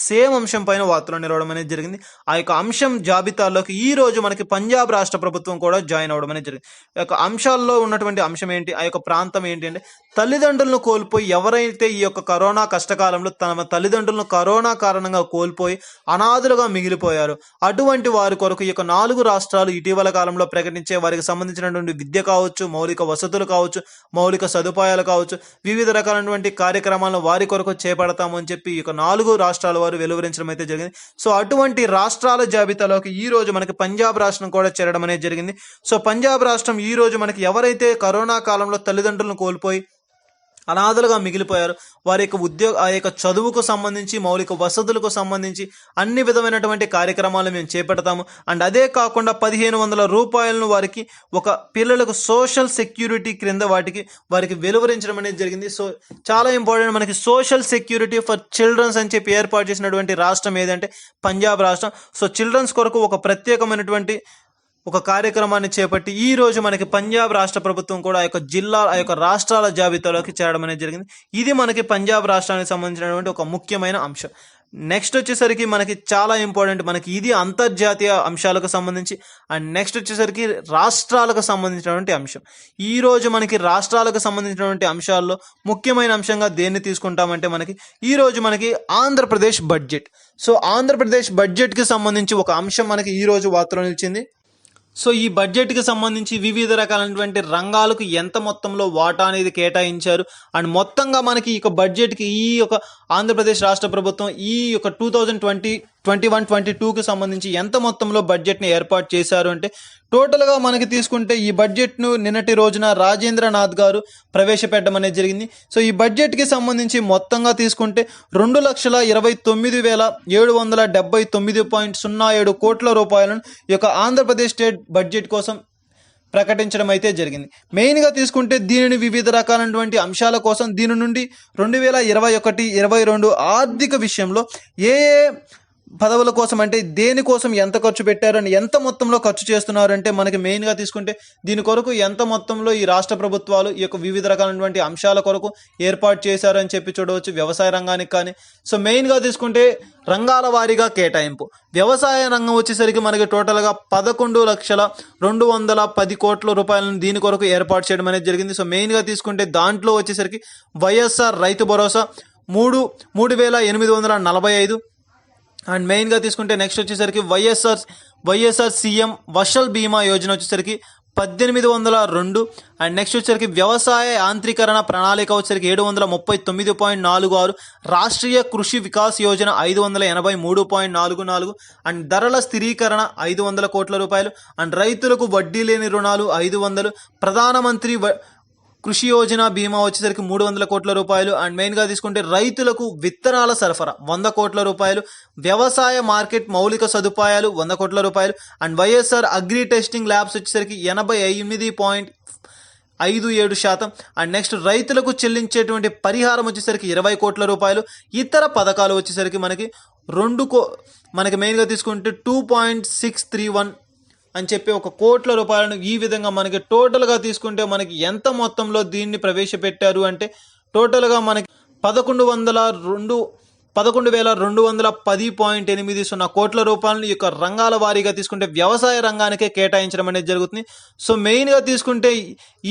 సేమ్ అంశం పైన వార్తలు నిలవడం అనేది జరిగింది. ఆ యొక్క అంశం జాబితాలోకి ఈ రోజు మనకి పంజాబ్ రాష్ట్ర ప్రభుత్వం కూడా జాయిన్ అవ్వడం అనేది జరిగింది. ఈ యొక్క అంశాల్లో ఉన్నటువంటి అంశం ఏంటి, ఆ యొక్క ప్రాంతం ఏంటి అంటే తల్లిదండ్రులను కోల్పోయి ఎవరైతే ఈ యొక్క కరోనా కష్టకాలంలో తమ తల్లిదండ్రులను కరోనా కారణంగా కోల్పోయి అనాథులుగా మిగిలిపోయారు, అటువంటి వారి కొరకు ఈ యొక్క 4 రాష్ట్రాలు ఇటీవల కాలంలో ప్రకటించే వారికి సంబంధించినటువంటి విద్య కావచ్చు, మౌలిక వసతులు కావచ్చు, మౌలిక సదుపాయాలు కావచ్చు, వివిధ రకాలైనటువంటి కార్యక్రమాలను వారి కొరకు చేపడతాము అని చెప్పి ఈ యొక్క 4 రాష్ట్రాల వారు వెలువరించడం అయితే జరిగింది. సో అటువంటి రాష్ట్రాల జాబితాలోకి ఈ రోజు మనకి పంజాబ్ రాష్ట్రం కూడా చేరడం అనేది జరిగింది. సో పంజాబ్ రాష్ట్రం ఈ రోజు మనకి ఎవరైతే కరోనా కాలంలో తల్లిదండ్రులను కోల్పోయి అనాథలుగా మిగిలిపోయారు వారి యొక్క ఆ యొక్క చదువుకు సంబంధించి, మౌలిక వసతులకు సంబంధించి అన్ని విధమైనటువంటి కార్యక్రమాలు మేము చేపడతాము. అండ్ అదే కాకుండా 1500 రూపాయలను వారికి ఒక పిల్లలకు సోషల్ సెక్యూరిటీ క్రింద వారికి వెలువరించడం అనేది జరిగింది. సో చాలా ఇంపార్టెంట్, మనకి సోషల్ సెక్యూరిటీ ఫర్ చిల్డ్రన్స్ అని చెప్పి ఏర్పాటు చేసినటువంటి రాష్ట్రం ఏదంటే పంజాబ్ రాష్ట్రం. సో చిల్డ్రన్స్ కొరకు ఒక ప్రత్యేకమైనటువంటి ఒక కార్యక్రమాన్ని చేపట్టి ఈ రోజు మనకి పంజాబ్ రాష్ట్ర ప్రభుత్వం కూడా ఆ యొక్క రాష్ట్రాల జాబితాలోకి చేరడం అనేది జరిగింది. ఇది మనకి పంజాబ్ రాష్ట్రానికి సంబంధించినటువంటి ఒక ముఖ్యమైన అంశం. నెక్స్ట్ వచ్చేసరికి మనకి చాలా ఇంపార్టెంట్, మనకి ఇది అంతర్జాతీయ అంశాలకు సంబంధించి. అండ్ నెక్స్ట్ వచ్చేసరికి రాష్ట్రాలకు సంబంధించినటువంటి అంశం. ఈ రోజు మనకి రాష్ట్రాలకు సంబంధించినటువంటి అంశాల్లో ముఖ్యమైన అంశంగా దేన్ని తీసుకుంటామంటే ఈ రోజు మనకి ఆంధ్రప్రదేశ్ బడ్జెట్. సో ఆంధ్రప్రదేశ్ బడ్జెట్కి సంబంధించి ఒక అంశం మనకి ఈ రోజు వార్తలో నిలిచింది. సో ఈ బడ్జెట్కి సంబంధించి వివిధ రకాలైనటువంటి రంగాలకు ఎంత మొత్తంలో వాటా అనేది కేటాయించారు అండ్ మొత్తంగా మనకి ఈ బడ్జెట్కి ఈ యొక్క ఆంధ్రప్రదేశ్ రాష్ట్ర ప్రభుత్వం ఈ యొక్క 2021-22కి సంబంధించి ఎంత మొత్తంలో బడ్జెట్ని ఏర్పాటు చేశారు అంటే టోటల్గా మనకి తీసుకుంటే ఈ బడ్జెట్ను నిన్నటి రోజున రాజేంద్రనాథ్ గారు ప్రవేశపెట్టడం అనేది జరిగింది. సో ఈ బడ్జెట్కి సంబంధించి మొత్తంగా తీసుకుంటే 2,29,779.07 కోట్ల రూపాయలను ఈ యొక్క ఆంధ్రప్రదేశ్ స్టేట్ బడ్జెట్ కోసం ప్రకటించడం అయితే జరిగింది. మెయిన్గా తీసుకుంటే దీనిని వివిధ రకాలైనటువంటి అంశాల కోసం దీని నుండి 2021-22 ఆర్థిక విషయంలో ఏ పదవుల కోసం అంటే దేనికోసం ఎంత ఖర్చు పెట్టారని, ఎంత మొత్తంలో ఖర్చు చేస్తున్నారు అంటే మనకి మెయిన్గా తీసుకుంటే దీని కొరకు ఎంత మొత్తంలో ఈ రాష్ట్ర ప్రభుత్వాలు ఈ యొక్క వివిధ రకాలైనటువంటి అంశాల కొరకు ఏర్పాటు చేశారని చెప్పి చూడవచ్చు. వ్యవసాయ రంగానికి కానీ సో మెయిన్గా తీసుకుంటే రంగాల వారీగా కేటాయింపు. వ్యవసాయ రంగం వచ్చేసరికి మనకి టోటల్గా 11,210 కోట్ల రూపాయలను దీని కొరకు ఏర్పాటు చేయడం అనేది జరిగింది. సో మెయిన్గా తీసుకుంటే దాంట్లో వచ్చేసరికి వైఎస్ఆర్ రైతు భరోసా 3,845 అండ్ మెయిన్గా తీసుకుంటే నెక్స్ట్ వచ్చేసరికి వైఎస్ఆర్ సీఎం ఫసల్ బీమా యోజన వచ్చేసరికి 1,802 అండ్ నెక్స్ట్ వచ్చేసరికి వ్యవసాయ యాంత్రీకరణ ప్రణాళిక వచ్చేసరికి 739.46, రాష్ట్రీయ కృషి వికాస్ యోజన 583.44 అండ్ ధరల స్థిరీకరణ 500 కోట్ల రూపాయలు అండ్ రైతులకు వడ్డీ లేని రుణాలు 500, ప్రధానమంత్రి కృషి యోజన బీమా వచ్చేసరికి 300 కోట్ల రూపాయలు అండ్ మెయిన్గా తీసుకుంటే రైతులకు విత్తనాల సరఫరా 100 కోట్ల రూపాయలు, వ్యవసాయ మార్కెట్ మౌలిక సదుపాయాలు 100 కోట్ల రూపాయలు and YSR agri testing labs వచ్చేసరికి 88.57% అండ్ నెక్స్ట్ రైతులకు చెల్లించేటువంటి పరిహారం వచ్చేసరికి 20 కోట్ల రూపాయలు. ఇతర పథకాలు వచ్చేసరికి మనకి మెయిన్గా తీసుకుంటే 2.631 అని చెప్పి 1 కోట్ల రూపాయలను ఈ విధంగా మనకి టోటల్గా తీసుకుంటే మనకి ఎంత మొత్తంలో దీన్ని ప్రవేశపెట్టారు అంటే టోటల్గా మనకి 11,210.80 కోట్ల రూపాయలను ఈ యొక్క రంగాల వారీగా తీసుకుంటే వ్యవసాయ రంగానికే కేటాయించడం అనేది జరుగుతుంది. సో మెయిన్గా తీసుకుంటే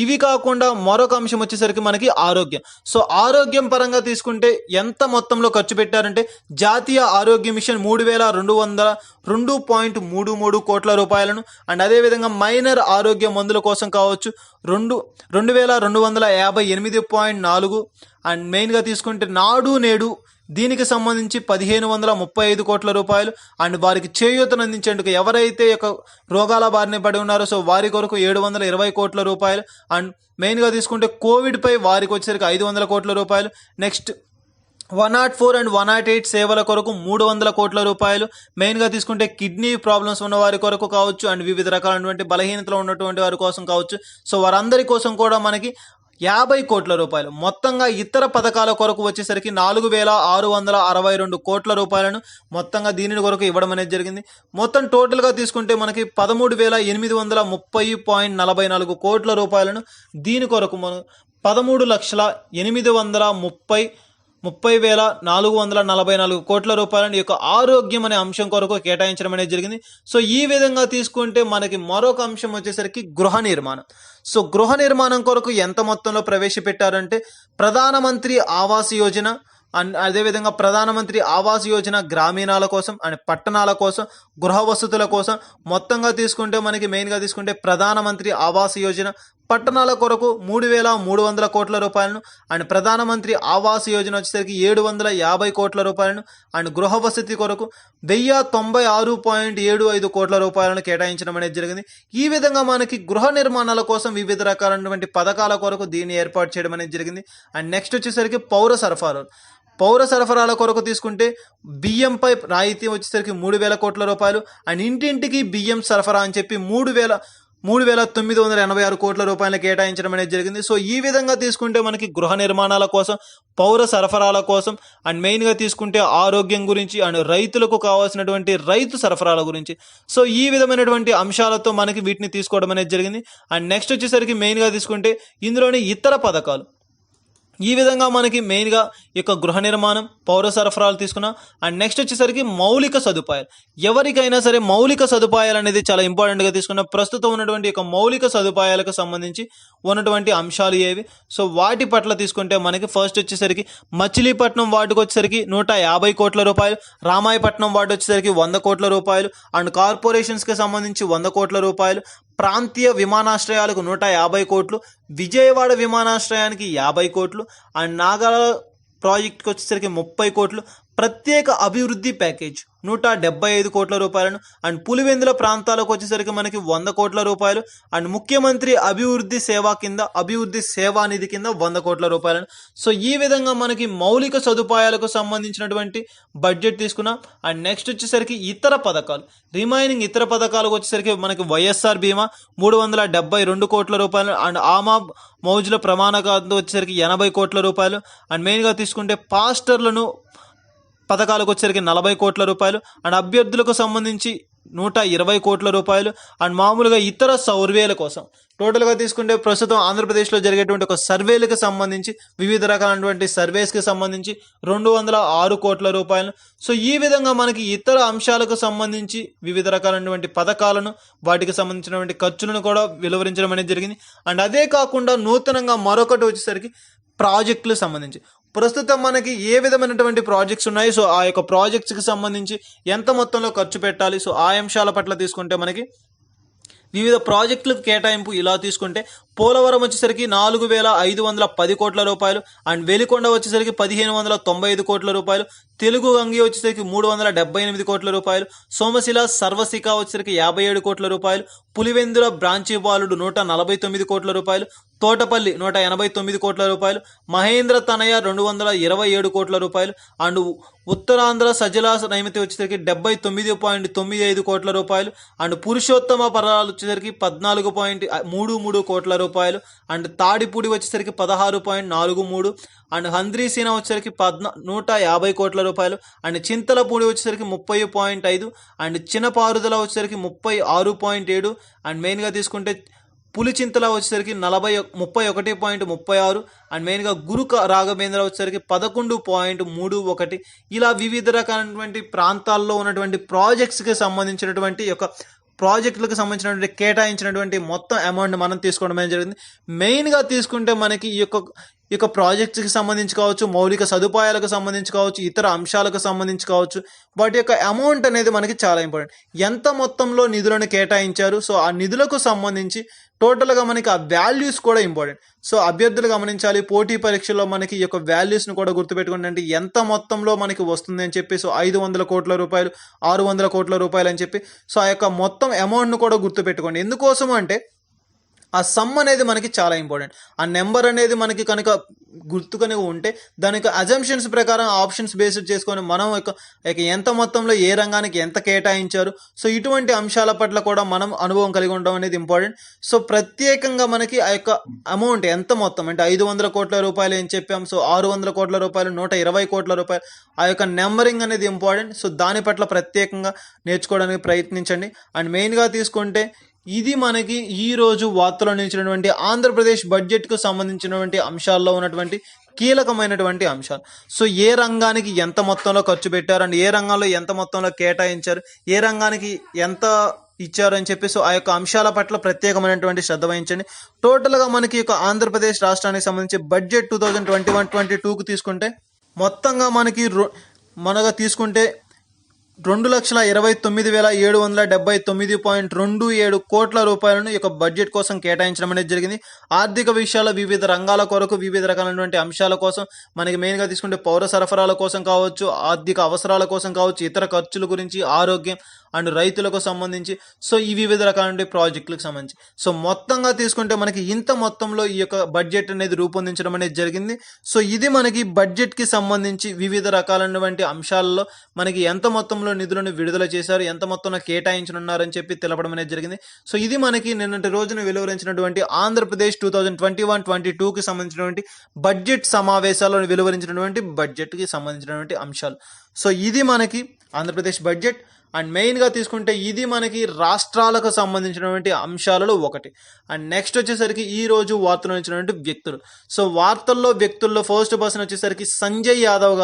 ఇవి కాకుండా మరొక అంశం వచ్చేసరికి మనకి ఆరోగ్యం. సో ఆరోగ్యం పరంగా తీసుకుంటే ఎంత మొత్తంలో ఖర్చు పెట్టారంటే జాతీయ ఆరోగ్య మిషన్ 3,202.33 కోట్ల రూపాయలను అండ్ అదేవిధంగా మైనర్ ఆరోగ్య మందుల కోసం కావచ్చు 2,258.4 అండ్ మెయిన్గా తీసుకుంటే నాడు నేడు దీనికి సంబంధించి 1,535 కోట్ల రూపాయలు అండ్ వారికి చేయూతను అందించేందుకు ఎవరైతే యొక్క రోగాల బారిన పడి ఉన్నారో సో వారి కొరకు 720 కోట్ల రూపాయలు అండ్ మెయిన్గా తీసుకుంటే కోవిడ్పై వారికి వచ్చేసరికి 500 కోట్ల రూపాయలు. నెక్స్ట్ 104 అండ్ 108 సేవల కొరకు 300 కోట్ల రూపాయలు. మెయిన్గా తీసుకుంటే కిడ్నీ ప్రాబ్లమ్స్ ఉన్న వారి కొరకు కావచ్చు అండ్ వివిధ రకాలైనటువంటి బలహీనతలు ఉన్నటువంటి వారి కోసం కావచ్చు సో వారందరి కోసం కూడా మనకి 50 కోట్ల రూపాయలు. మొత్తంగా ఇతర పథకాల కొరకు వచ్చేసరికి 4,662 కోట్ల రూపాయలను మొత్తంగా దీని కొరకు ఇవ్వడం అనేది జరిగింది. మొత్తం టోటల్గా తీసుకుంటే మనకి 13,830.44 కోట్ల రూపాయలను దీని కొరకు మనం 13,830 30,444 కోట్ల రూపాయలను ఈ యొక్క ఆరోగ్యం అనే అంశం కొరకు కేటాయించడం అనేది జరిగింది. సో ఈ విధంగా తీసుకుంటే మనకి మరొక అంశం వచ్చేసరికి గృహ నిర్మాణం. సో గృహ నిర్మాణం కొరకు ఎంత మొత్తంలో ప్రవేశపెట్టారంటే ప్రధానమంత్రి ఆవాస్ యోజన అండ్ అదేవిధంగా ప్రధానమంత్రి ఆవాస్ యోజన గ్రామీణాల కోసం అండ్ పట్టణాల కోసం గృహ వసతుల కోసం మొత్తంగా తీసుకుంటే మనకి మెయిన్గా తీసుకుంటే ప్రధానమంత్రి ఆవాస్ యోజన పట్టణాల కొరకు 3,300 కోట్ల రూపాయలను అండ్ ప్రధానమంత్రి ఆవాస్ యోజన వచ్చేసరికి 750 కోట్ల రూపాయలను అండ్ గృహ వసతి కొరకు 1,096.75 కోట్ల రూపాయలను కేటాయించడం అనేది జరిగింది. ఈ విధంగా మనకి గృహ నిర్మాణాల కోసం వివిధ రకాలైనటువంటి పథకాల కొరకు దీన్ని ఏర్పాటు చేయడం అనేది జరిగింది. అండ్ నెక్స్ట్ వచ్చేసరికి పౌర సరఫరాల కొరకు తీసుకుంటే బియ్యంపై రాయితీ వచ్చేసరికి 3,000 కోట్ల రూపాయలు అండ్ ఇంటింటికి బియ్యం సరఫరా అని చెప్పి 3,986 కోట్ల రూపాయలు కేటాయించడం అనేది జరిగింది. సో ఈ విధంగా తీసుకుంటే మనకి గృహ నిర్మాణాల కోసం, పౌర సరఫరాల కోసం అండ్ మెయిన్గా తీసుకుంటే ఆరోగ్యం గురించి అండ్ రైతులకు కావాల్సినటువంటి రైతు సరఫరాల గురించి సో ఈ విధమైనటువంటి అంశాలతో మనకి వీటిని తీసుకోవడం అనేది జరిగింది. అండ్ నెక్స్ట్ వచ్చేసరికి మెయిన్గా తీసుకుంటే ఇందులోని ఇతర పథకాలు ఈ విధంగా మనకి మెయిన్గా ఈ యొక్క గృహ నిర్మాణం, పౌర సరఫరాలు తీసుకున్నాం. అండ్ నెక్స్ట్ వచ్చేసరికి మౌలిక సదుపాయాలు. ఎవరికైనా సరే మౌలిక సదుపాయాలు అనేది చాలా ఇంపార్టెంట్గా తీసుకున్నాం. ప్రస్తుతం ఉన్నటువంటి యొక్క మౌలిక సదుపాయాలకు సంబంధించి ఉన్నటువంటి అంశాలు ఏవి, సో వాటి పట్ల తీసుకుంటే మనకి ఫస్ట్ వచ్చేసరికి మచిలీపట్నం వార్డుకు వచ్చేసరికి 150 కోట్ల రూపాయలు, రామాయపట్నం వార్డు వచ్చేసరికి 100 కోట్ల రూపాయలు అండ్ కార్పొరేషన్స్కి సంబంధించి 100 కోట్ల రూపాయలు, ప్రాంతీయ విమానాశ్రయాలకు 150 కోట్లు, విజయవాడ విమానాశ్రయానికి 50 కోట్లు అండ్ నాగాల ప్రాజెక్టుకి వచ్చేసరికి 30 కోట్లు, ప్రత్యేక అభివృద్ధి ప్యాకేజ్ 175 కోట్ల రూపాయలను అండ్ పులివెందుల ప్రాంతాలకు వచ్చేసరికి మనకి 100 కోట్ల రూపాయలు అండ్ ముఖ్యమంత్రి అభివృద్ధి సేవా నిధి కింద 100 కోట్ల రూపాయలను. సో ఈ విధంగా మనకి మౌలిక సదుపాయాలకు సంబంధించినటువంటి బడ్జెట్ తీసుకున్నాం. అండ్ నెక్స్ట్ వచ్చేసరికి ఇతర పథకాలు, రిమైనింగ్ ఇతర పథకాలకు వచ్చేసరికి మనకి వైఎస్ఆర్ బీమా 372 కోట్ల రూపాయలు అండ్ ఆమా మౌజుల ప్రమాణకాలతో వచ్చేసరికి 80 కోట్ల రూపాయలు అండ్ మెయిన్గా తీసుకుంటే పాస్టర్లను పథకాలకు వచ్చేసరికి 40 కోట్ల రూపాయలు అండ్ అభ్యర్థులకు సంబంధించి 120 కోట్ల రూపాయలు అండ్ మామూలుగా ఇతర సర్వేల కోసం టోటల్గా తీసుకుంటే ప్రస్తుతం ఆంధ్రప్రదేశ్లో జరిగేటువంటి ఒక సర్వేలకు సంబంధించి వివిధ రకాలైనటువంటి సర్వేస్కి సంబంధించి 206 కోట్ల రూపాయలు. సో ఈ విధంగా మనకి ఇతర అంశాలకు సంబంధించి వివిధ రకాలైనటువంటి పథకాలను, వాటికి సంబంధించినటువంటి ఖర్చులను కూడా వెలువరించడం అనేది జరిగింది. అండ్ అదే కాకుండా నూతనంగా మరొకటి వచ్చేసరికి ప్రాజెక్టులకు సంబంధించి ప్రస్తుతం మనకి ఏ విధమైనటువంటి ప్రాజెక్ట్స్ ఉన్నాయి, సో ఆ యొక్క ప్రాజెక్ట్స్కి సంబంధించి ఎంత మొత్తంలో ఖర్చు పెట్టాలి, సో ఆ అంశాల పట్ల తీసుకుంటే మనకి వివిధ ప్రాజెక్టులకు కేటాయింపు ఇలా తీసుకుంటే పోలవరం వచ్చేసరికి 4,510 కోట్ల రూపాయలు అండ్ వెలికొండ వచ్చేసరికి 1,595 కోట్ల రూపాయలు, తెలుగు గంగి వచ్చేసరికి 378 కోట్ల రూపాయలు, సోమశిల సర్వశిఖ వచ్చేసరికి 57 కోట్ల రూపాయలు, పులివెందుల బ్రాంచి బాలుడు 149 కోట్ల రూపాయలు, తోటపల్లి 189 కోట్ల రూపాయలు, మహేంద్ర తనయ 227 కోట్ల రూపాయలు అండ్ ఉత్తరాంధ్ర సజలా నైమతి వచ్చేసరికి 79.95 కోట్ల రూపాయలు అండ్ పురుషోత్తమ పరాలు వచ్చేసరికి 14.33 కోట్ల రూపాయలు అండ్ తాడిపూడి వచ్చేసరికి 16.43 అండ్ హంద్రీసీన వచ్చేసరికి 150 కోట్ల రూపాయలు అండ్ చింతలపూడి వచ్చేసరికి 30.5 అండ్ చిన్నపారుదల వచ్చేసరికి 36.7 అండ్ మెయిన్గా తీసుకుంటే పులిచింతల వచ్చేసరికి 31.36 అండ్ మెయిన్గా గురు రాఘవేంద్ర వచ్చేసరికి 11.31 ఇలా వివిధ రకాలైనటువంటి ప్రాంతాల్లో ఉన్నటువంటి ప్రాజెక్ట్స్కి సంబంధించినటువంటి యొక్క ప్రాజెక్టులకు సంబంధించినటువంటి కేటాయించినటువంటి మొత్తం అమౌంట్ మనం తీసుకోవడం జరిగింది. మెయిన్గా తీసుకుంటే మనకి ఈ యొక్క ప్రాజెక్ట్స్కి సంబంధించి కావచ్చు, మౌలిక సదుపాయాలకు సంబంధించి కావచ్చు, ఇతర అంశాలకు సంబంధించి కావచ్చు, వాటి యొక్క అమౌంట్ అనేది మనకి చాలా ఇంపార్టెంట్. ఎంత మొత్తంలో నిధులను కేటాయించారు, సో ఆ నిధులకు సంబంధించి టోటల్గా మనకి ఆ వాల్యూస్ కూడా ఇంపార్టెంట్. సో అభ్యర్థులు గమనించాలి, పోటీ పరీక్షల్లో మనకి ఈ యొక్క వాల్యూస్ని కూడా గుర్తుపెట్టుకోండి. అంటే ఎంత మొత్తంలో మనకి వస్తుంది అని చెప్పి, సో 500 కోట్ల రూపాయలు, 600 కోట్ల రూపాయలు అని చెప్పి, సో ఆ యొక్క మొత్తం అమౌంట్ను కూడా గుర్తుపెట్టుకోండి. ఎందుకోసం అంటే ఆ సమ్ అనేది మనకి చాలా ఇంపార్టెంట్. ఆ నెంబర్ అనేది మనకి కనుక గుర్తుకొని ఉంటే దానికి అజంప్షన్స్ ప్రకారం ఆప్షన్స్ బేస్డ్ చేసుకొని మనం ఎంత మొత్తంలో ఏ రంగానికి ఎంత కేటాయించారు, సో ఇటువంటి అంశాల పట్ల కూడా మనం అనుభవం కలిగి ఉండడం అనేది ఇంపార్టెంట్. సో ప్రత్యేకంగా మనకి ఆ యొక్క అమౌంట్ ఎంత మొత్తం అంటే 500 కోట్ల రూపాయలు ఏం చెప్పాం, సో 600 కోట్ల రూపాయలు, 120 కోట్ల రూపాయలు, ఆ యొక్క నెంబరింగ్ అనేది ఇంపార్టెంట్. సో దాని పట్ల ప్రత్యేకంగా నేర్చుకోవడానికి ప్రయత్నించండి. అండ్ మెయిన్గా తీసుకుంటే ఇది మనకి ఈరోజు వార్తలో నిలిచినటువంటి ఆంధ్రప్రదేశ్ బడ్జెట్కు సంబంధించినటువంటి అంశాల్లో ఉన్నటువంటి కీలకమైనటువంటి అంశాలు. సో ఏ రంగానికి ఎంత మొత్తంలో ఖర్చు పెట్టారు అండ్ ఏ రంగంలో ఎంత మొత్తంలో కేటాయించారు, ఏ రంగానికి ఎంత ఇచ్చారు అని చెప్పి, సో ఆ యొక్క అంశాల పట్ల ప్రత్యేకమైనటువంటి శ్రద్ధ వహించండి. టోటల్గా మనకి యొక్క ఆంధ్రప్రదేశ్ రాష్ట్రానికి సంబంధించి బడ్జెట్ 2021-22కు తీసుకుంటే మొత్తంగా మనకి మనగా తీసుకుంటే 2,29,779.27 కోట్ల రూపాయలను ఈ యొక్క బడ్జెట్ కోసం కేటాయించడం అనేది జరిగింది. ఆర్థిక విషయాల వివిధ రంగాల కొరకు వివిధ రకాలైనటువంటి అంశాల కోసం మనకి మెయిన్గా తీసుకుంటే పౌర సరఫరాల కోసం కావచ్చు, ఆర్థిక అవసరాల కోసం కావచ్చు, ఇతర ఖర్చుల గురించి, ఆరోగ్యం అండ్ రైతులకు సంబంధించి, సో ఈ వివిధ రకాల ప్రాజెక్టులకు సంబంధించి, సో మొత్తంగా తీసుకుంటే మనకి ఇంత మొత్తంలో ఈ యొక్క బడ్జెట్ అనేది రూపొందించడం అనేది జరిగింది. సో ఇది మనకి బడ్జెట్కి సంబంధించి వివిధ రకాలైనటువంటి అంశాలలో మనకి ఎంత మొత్తంలో నిధులను విడుదల చేశారు, ఎంత మొత్తంలో కేటాయించనున్నారని చెప్పి తెలపడం అనేది జరిగింది. సో ఇది మనకి నిన్నటి రోజున వెలువరించినటువంటి ఆంధ్రప్రదేశ్ 2021-22కి సంబంధించినటువంటి బడ్జెట్ సమావేశాల్లో వెలువరించినటువంటి బడ్జెట్కి సంబంధించినటువంటి అంశాలు. సో ఇది మనకి ఆంధ్రప్రదేశ్ బడ్జెట్. అండ్ మెయిన్గా తీసుకుంటే ఇది మనకి రాష్ట్రాలకు సంబంధించినటువంటి అంశాలలో ఒకటి. అండ్ నెక్స్ట్ వచ్చేసరికి ఈ రోజు వార్తలు వచ్చినటువంటి వ్యక్తులు. సో వార్తల్లో వ్యక్తుల్లో ఫస్ట్ పర్సన్ వచ్చేసరికి సంజయ్ యాదవ్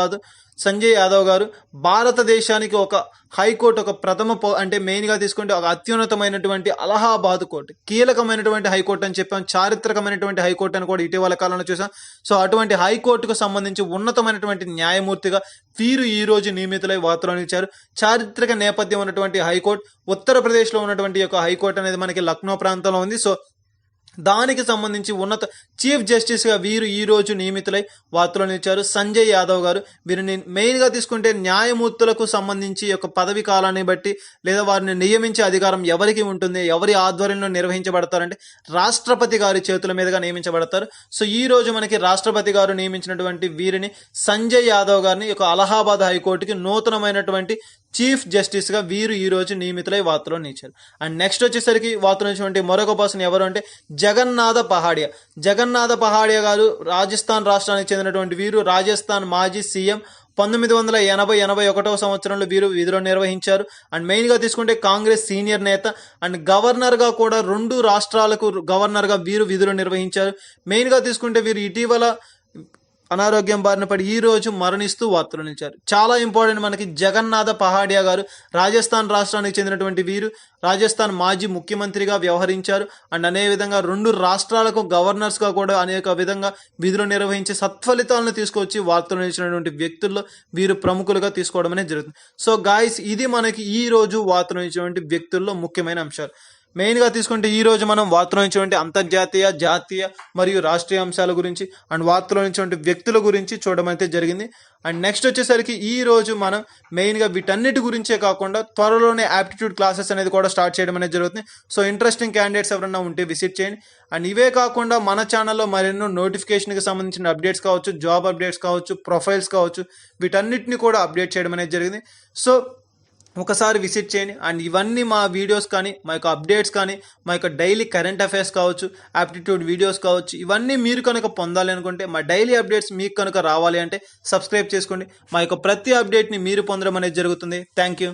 గారు భారతదేశానికి ఒక హైకోర్టు, ఒక ప్రథమ అంటే మెయిన్గా తీసుకుంటే ఒక అత్యున్నతమైనటువంటి అలహాబాద్ కోర్టు, కీలకమైనటువంటి హైకోర్టు అని చెప్పాం, చారిత్రకమైనటువంటి హైకోర్టు అని కూడా ఇటీవల కాలంలో చూసాం. సో అటువంటి హైకోర్టుకు సంబంధించి ఉన్నతమైనటువంటి న్యాయమూర్తిగా వీరు ఈ రోజు నియమితులై వార్తలను ఇచ్చారు. చారిత్రక నేపథ్యం ఉన్నటువంటి హైకోర్టు, ఉత్తరప్రదేశ్లో ఉన్నటువంటి యొక్క హైకోర్టు అనేది మనకి లక్నో ప్రాంతంలో ఉంది. సో దానికి సంబంధించి ఉన్నత చీఫ్ జస్టిస్గా వీరు ఈ రోజు నియమితులై వార్తలను ఇచ్చారు సంజయ్ యాదవ్ గారు. వీరిని మెయిన్గా తీసుకుంటే న్యాయమూర్తులకు సంబంధించి యొక్క పదవి కాలాన్ని బట్టి లేదా వారిని నియమించే అధికారం ఎవరికి ఉంటుంది, ఎవరి ఆధ్వర్యంలో నిర్వహించబడతారంటే రాష్ట్రపతి గారి చేతుల మీదుగా నియమించబడతారు. సో ఈ రోజు మనకి రాష్ట్రపతి గారు నియమించినటువంటి వీరిని సంజయ్ యాదవ్ గారిని యొక్క అలహాబాద్ హైకోర్టుకి నూతనమైనటువంటి చీఫ్ జస్టిస్గా వీరు ఈ రోజు నియమితులై వార్తలో ఇచ్చారు. అండ్ నెక్స్ట్ వచ్చేసరికి వార్తలు ఇచ్చినటువంటి మరొక పర్సన్ ఎవరు అంటే జగన్నాథ పహాడియా గారు రాజస్థాన్ రాష్ట్రానికి చెందినటువంటి వీరు. రాజస్థాన్ మాజీ సీఎం. 1980-81 సంవత్సరంలో వీరు విధులు నిర్వహించారు. అండ్ మెయిన్గా తీసుకుంటే కాంగ్రెస్ సీనియర్ నేత అండ్ గవర్నర్గా కూడా 2 రాష్ట్రాలకు గవర్నర్గా వీరు విధులు నిర్వహించారు. మెయిన్గా తీసుకుంటే వీరు ఇటీవల అనారోగ్యం బారిన పడి ఈ రోజు మరణిస్తూ వార్తలు నిలిచారు. చాలా ఇంపార్టెంట్ మనకి జగన్నాథ పహాడియా గారు రాజస్థాన్ రాష్ట్రానికి చెందినటువంటి వీరు. రాజస్థాన్ మాజీ ముఖ్యమంత్రిగా వ్యవహరించారు. అండ్ అనే విధంగా 2 రాష్ట్రాలకు గవర్నర్స్గా కూడా అనేక విధంగా విధులు నిర్వహించి సత్ఫలితాలను తీసుకొచ్చి వార్తలు నిలిచినటువంటి వ్యక్తుల్లో వీరు ప్రముఖులుగా తీసుకోవడం అనేది జరుగుతుంది. సో గాయస్, ఇది మనకి ఈ రోజు వార్తలు నిలిచినటువంటి వ్యక్తుల్లో ముఖ్యమైన అంశాలు. మెయిన్గా తీసుకుంటే ఈ రోజు మనం వార్తలో నుంచినటువంటి అంతర్జాతీయ, జాతీయ మరియు రాష్ట్రీయ అంశాల గురించి అండ్ వార్తలో నుంచినటువంటి వ్యక్తుల గురించి చూడడం అయితే జరిగింది. అండ్ నెక్స్ట్ వచ్చేసరికి ఈ రోజు మనం మెయిన్గా వీటన్నిటి గురించే కాకుండా త్వరలోనే యాప్టిట్యూడ్ క్లాసెస్ అనేది కూడా స్టార్ట్ చేయడం అనేది జరుగుతుంది. సో ఇంట్రెస్టింగ్ క్యాండిడేట్స్ ఎవరైనా ఉంటే విజిట్ చేయండి. అండ్ ఇవే కాకుండా మన ఛానల్లో మరెన్నో నోటిఫికేషన్కి సంబంధించిన అప్డేట్స్ కావచ్చు, జాబ్ అప్డేట్స్ కావచ్చు, ప్రొఫైల్స్ కావచ్చు, వీటన్నిటిని కూడా అప్డేట్ చేయడం అనేది జరిగింది. సో ఒకసారి విజిట్ చేయండి. అండ్ ఇవన్నీ మా వీడియోస్ కానీ, మా యొక్క అప్డేట్స్ కానీ, మా యొక్క డైలీ కరెంట్ అఫైర్స్ కావచ్చు, యాప్టిట్యూడ్ వీడియోస్ కావచ్చు, ఇవన్నీ మీరు కనుక పొందాలి అనుకుంటే, మా డైలీ అప్డేట్స్ మీకు కనుక రావాలి అంటే సబ్స్క్రైబ్ చేసుకోండి. మా యొక్క ప్రతి అప్డేట్ని మీరు పొందడం అనేది జరుగుతుంది. Thank you.